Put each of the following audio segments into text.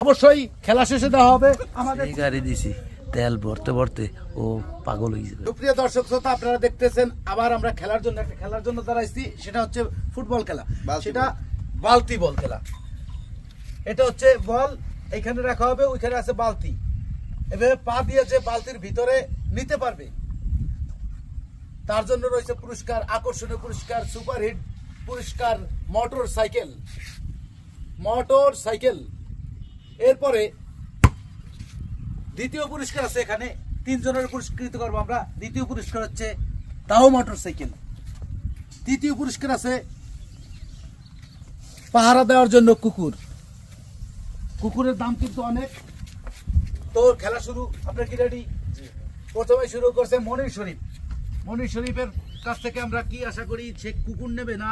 অবশ্যই খেলা শেষে দেওয়া হবে। আমাদের গাড়ি দিছি তেল ভরতে ভরতে ও পাগল হয়ে যাবে। সুপ্রিয় দর্শক শ্রোতা, আপনারা দেখতেছেন আবার আমরা খেলার জন্য দাঁড়াইছি। সেটা হচ্ছে ফুটবল খেলা, সেটা বালতি বল খেলা। এটা হচ্ছে বল এখানে রাখা হবে, ওইখানে আছে বালতি। এভাবে পা দিয়ে যে বালতির ভিতরে নিতে পারবে তার জন্য রয়েছে পুরস্কার, আকর্ষণীয় পুরস্কার, সুপারহিট পুরস্কার, মোটর সাইকেল। এরপরে দ্বিতীয় পুরস্কার আছে, এখানে 3 জনের পুরস্কৃত করবো আমরা। দ্বিতীয় পুরস্কার হচ্ছে তাও মোটর সাইকেল। তৃতীয় পুরস্কার আছে পাহারা দেওয়ার জন্য কুকুরের দাম কিন্তু অনেক। তো খেলা শুরু, আপনার কি রেডি? প্রথমে শুরু করছে মনির শরীফের কাছ থেকে আমরা কি আশা করি, সে কুকুর নেবে না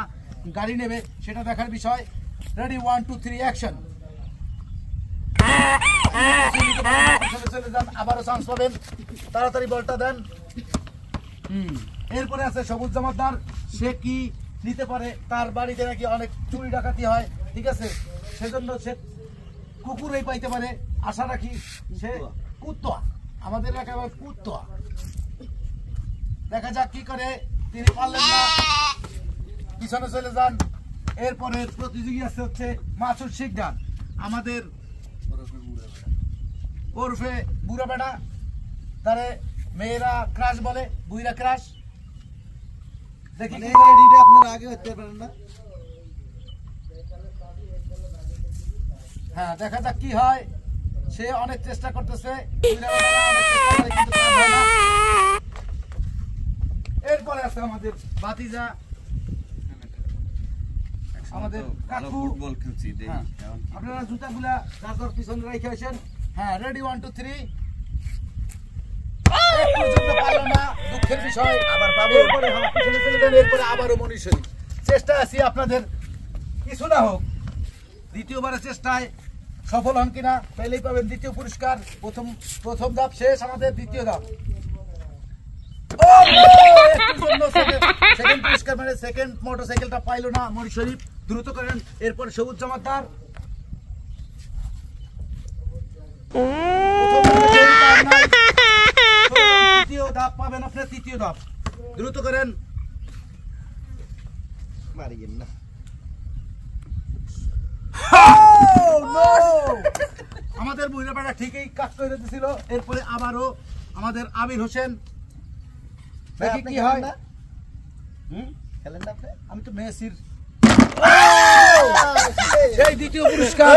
গাড়ি নেবে সেটা দেখার বিষয়। Ready, 1 2 3 action. চলে যান, আবারও চান্স পাবেন, তাড়াতাড়ি বলটা দেন। এরপরে আছে সবুজ জামাতদার, সে কি নিতে পারে? তার বাড়িতে নাকি অনেক চুরি ডাকাতি হয়, ঠিক আছে, সেজন্য সে কুকুরই পাইতে পারে আশা রাখি। সে কুত্তা, আমাদের এলাকায় কুত্তা। দেখা যাক কি করে, তিনি পারলেন না, পিছনে চলে যান। এরপরে প্রতিযোগী আছে হচ্ছে মাসুদ শিকদার, আমাদের ওরফে বুড়া বেড়া, তারে মেয়েরা ক্রাশ বলে, বুইরা ক্রাশ। দেখি আপনারা আগে হতে পারেন না। হ্যাঁ, দেখা যাক কি হয়। সে অনেক চেষ্টা করতেছে। এরপরে আছে আমাদের ভাতিজা, আমাদের কাকু। আপনারা জুতাগুলা যার পিছনে রেখে আসেন। হ্যাঁ, রেডি, 1 2 3। দুঃখের বিষয়, এরপরে আবারও মনির শরীফ। চেষ্টা আছি আপনাদের কিছু না হোক, দ্বিতীয়বারের চেষ্টায় সফল হন কিনা, পেলেই পাবেন দ্বিতীয় পুরস্কার। প্রথম ধাপ শেষ, আমাদের দ্বিতীয় ধাপ। সেকেন্ড পুরস্কার মানে সেকেন্ড মোটর সাইকেলটা পাইলো না মনির শরীফ, দ্রুত করেন। এরপর সবুজ জামাতদার, তৃতীয় ধাপ পাবেন আপনি, তৃতীয় ধাপ দ্রুত করেন। না, আমাদের মহিলাপাড়া ঠিকই কাজ করে দিছিল। এরপরে আবারও আমাদের আমির হোসেন, দেখি কি হয়। আমি তো মেসির সেই দ্বিতীয় পুরস্কার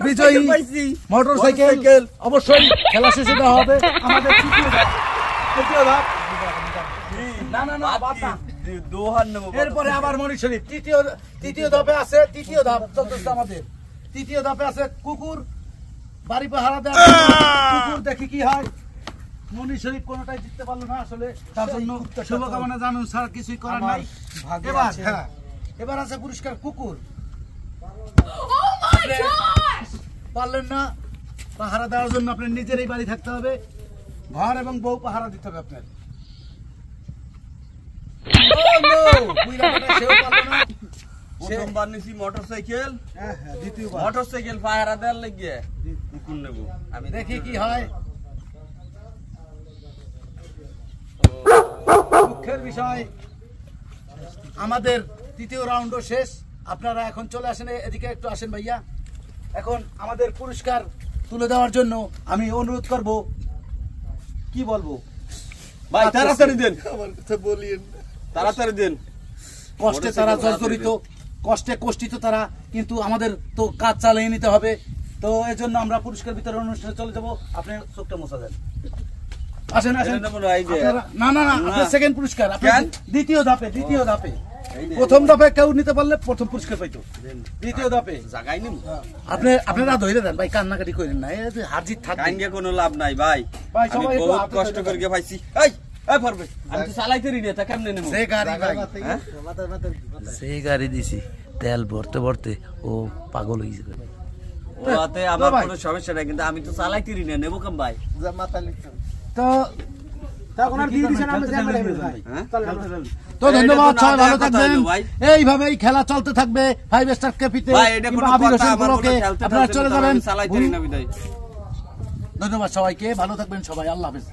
বিজয়ী মোটর সাইকেল। অবশ্যই খেলা শেষে দেওয়া হবে। আমাদের তৃতীয় ধাপ, এরপরে আবার মনির শরীফ। তৃতীয় ধাপে আছে, তৃতীয় ধাপ চলতেছে আমাদের। তৃতীয় ধাপে আছে কুকুর, বাড়ি পাহারা দেওয়া কুকুর। দেখি কি হয়। মনির শরীফ কোনটাই জিততে পারলো না আসলে, তার জন্য শুভকামনা জানুন, স্যার কিছুই করার নাই। এবার আছে পুরস্কার কুকুর। পারলেন না পাহারা দেওয়ার জন্য, আপনার নিজেরই বাড়ি থাকতে হবে, ঘর এবং বউ পাহারা দিতে হবে আপনার। প্রথমবার নিছি মোটরসাইকেল, দ্বিতীয়বার মোটরসাইকেল পাহারা দেওয়ার লাগিয়ে কুকুর নেব আমি। দেখি কি হয়। দুঃখের বিষয়, আমাদের তৃতীয় রাউন্ডও শেষ। আপনারা এখন চলে আসেন, এদিকে একটু আসেন ভাইয়া। এখন আমাদের পুরস্কার তুলে দেওয়ার জন্য আমি অনুরোধ করব, কি বলবো ভাই, তাড়াতাড়ি দেন, তাড়াতাড়ি দেন। কষ্টে তারা জর্জরিত, কষ্টে কষ্টিত তারা, কিন্তু আমাদের তো কাজ চালিয়ে নিতে হবে। তো এজন্য আমরা পুরস্কার বিতরণ অনুষ্ঠানে চলে যাব। আপনি চোখটা মোছা দেন, আসেন আসেন। না না না, আপনার সেকেন্ড পুরস্কার, আপনার দ্বিতীয় ধাপে। প্রথম ধাপে কেউ নিতে পারলে প্রথম পুরস্কার পাইতো, দ্বিতীয় ধাপে জায়গায় নিন। আপনারা ধরে দেন ভাই, কান্নাকাটি করেন না, হার জিত থাকবে, কোনো লাভ নাই ভাই। আমি বহুত কষ্ট করে পাইছি। আমি তো চালাইতে রি না, তা কেমনে নেব? সেই গাড়ি দিছি তেল ভরতে ভরতে ও পাগল হয়ে যাবে। ওতে আমার কোনো সমস্যা নাই, কিন্তু আমি তো চালাইতে রি না, নেব কেম ভাই? তো তো ধন্যবাদ, সবাই ভালো থাকবেন। এইভাবেই খেলা চলতে থাকবে 5 স্টার কেপিতে, আবির হোসেন ব্লকে আপনারা চলে যাবেন। ধন্যবাদ সবাইকে, ভালো থাকবেন সবাই, আল্লাহ হাফেজ।